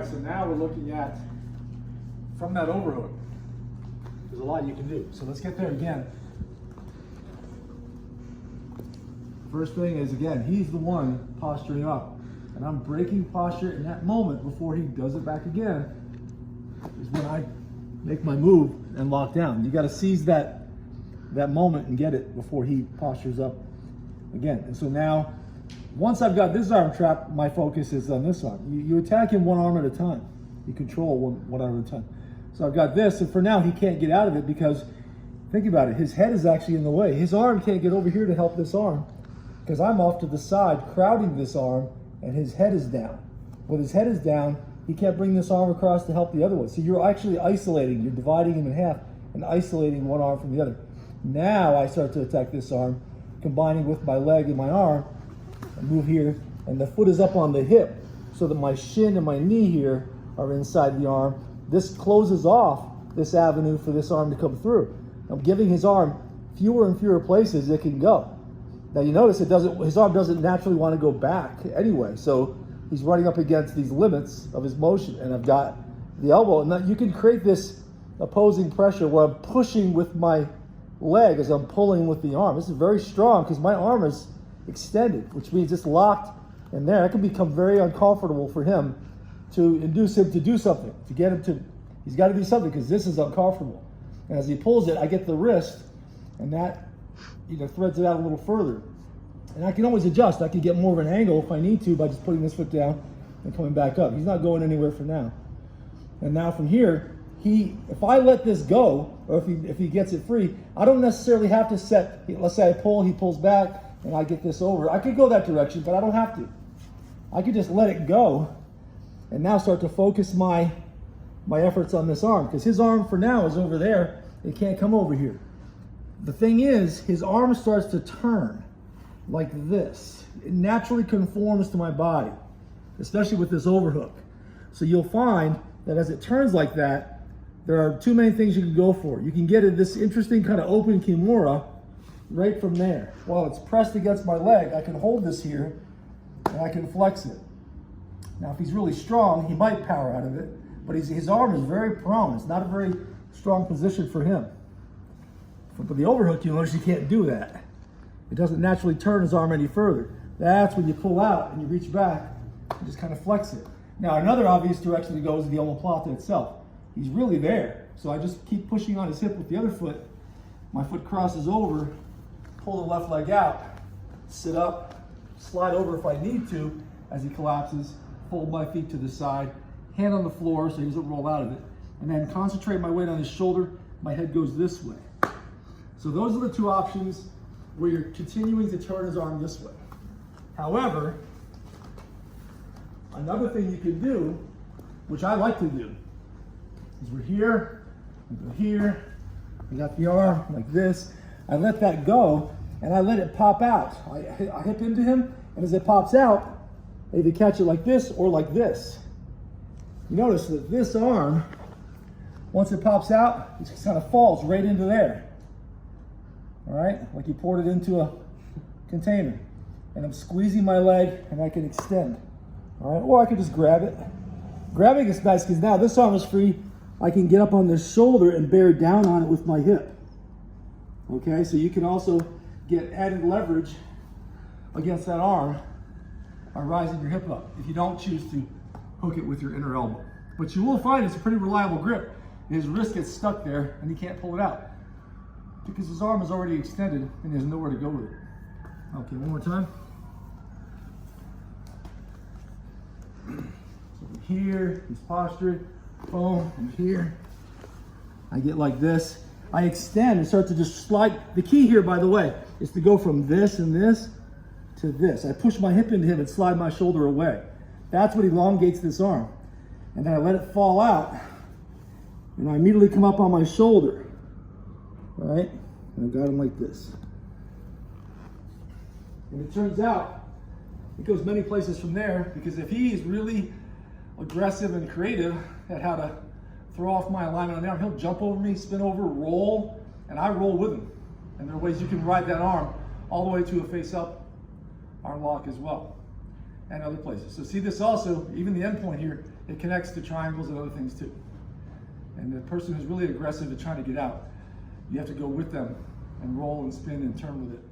so now we're looking at, from that overhook, there's a lot you can do. So let's get there again. First thing is, again, he's the one posturing up. And I'm breaking posture in that moment before he does it back again, is when I make my move and lock down. You got to seize that moment and get it before he postures up again. And so now, once I've got this arm trapped, my focus is on this arm. You attack him one arm at a time. You control one arm at a time. So I've got this, and for now he can't get out of it because, think about it, his head is actually in the way. His arm can't get over here to help this arm because I'm off to the side crowding this arm, and his head is down. When his head is down, he can't bring this arm across to help the other one. So you're actually isolating, you're dividing him in half and isolating one arm from the other. Now I start to attack this arm, combining with my leg and my arm. I move here, and the foot is up on the hip so that my shin and my knee here are inside the arm. This closes off this avenue for this arm to come through. I'm giving his arm fewer and fewer places it can go. Now you notice his arm doesn't naturally want to go back anyway, so he's running up against these limits of his motion, and I've got the elbow. And now you can create this opposing pressure where I'm pushing with my leg as I'm pulling with the arm. This is very strong because my arm is extended, which means it's locked in there. It can become very uncomfortable for him to induce him to do something, to get him to, he's got to do something because this is uncomfortable. And as he pulls it, I get the wrist, and that threads it out a little further. And I can always adjust. I can get more of an angle if I need to by just putting this foot down and coming back up. He's not going anywhere for now. And now from here, if I let this go, or if he gets it free, I don't necessarily have to set, let's say I pull, he pulls back, and I get this over. I could go that direction, but I don't have to. I could just let it go and now start to focus my efforts on this arm, because his arm for now is over there. It can't come over here. The thing is, his arm starts to turn like this. It naturally conforms to my body, especially with this overhook. So you'll find that as it turns like that, there are two main things you can go for. You can get this interesting kind of open Kimura right from there. While it's pressed against my leg, I can hold this here and I can flex it. Now, if he's really strong, he might power out of it, but his arm is very prone. It's not a very strong position for him. But the overhook, you notice you can't do that. It doesn't naturally turn his arm any further. That's when you pull out and you reach back and just kind of flex it. Now, another obvious direction to go is the Omoplata itself. He's really there. So I just keep pushing on his hip with the other foot. My foot crosses over, pull the left leg out, sit up, slide over if I need to as he collapses, fold my feet to the side, hand on the floor so he doesn't roll out of it, and then concentrate my weight on his shoulder. My head goes this way. So those are the two options where you're continuing to turn his arm this way. However, another thing you can do, which I like to do, is we're here, we go here, I got the arm like this, I let that go, and I let it pop out. I hip into him, and as it pops out, I either catch it like this or like this. You notice that this arm, once it pops out, it just kind of falls right into there. All right, like you poured it into a container. And I'm squeezing my leg, and I can extend. All right, or I could just grab it. Grabbing is nice because now this arm is free. I can get up on this shoulder and bear down on it with my hip. Okay, so you can also get added leverage against that arm by rising your hip up if you don't choose to hook it with your inner elbow. But you will find it's a pretty reliable grip. His wrist gets stuck there and he can't pull it out because his arm is already extended and there's nowhere to go with it. Okay, one more time. So here, he's postured. Boom, I'm here. I get like this. I extend and start to just slide. The key here, by the way, is to go from this and this to this. I push my hip into him and slide my shoulder away. That's what elongates this arm. And then I let it fall out. And I immediately come up on my shoulder. All right? And I've got him like this. And it turns out, it goes many places from there, because if he's really aggressive and creative at how to throw off my alignment on the arm, he'll jump over me, spin over, roll, and I roll with him. And there are ways you can ride that arm all the way to a face-up arm lock as well. and other places. So see this also, even the end point here, it connects to triangles and other things too. And the person who's really aggressive at trying to get out, you have to go with them and roll and spin and turn with it.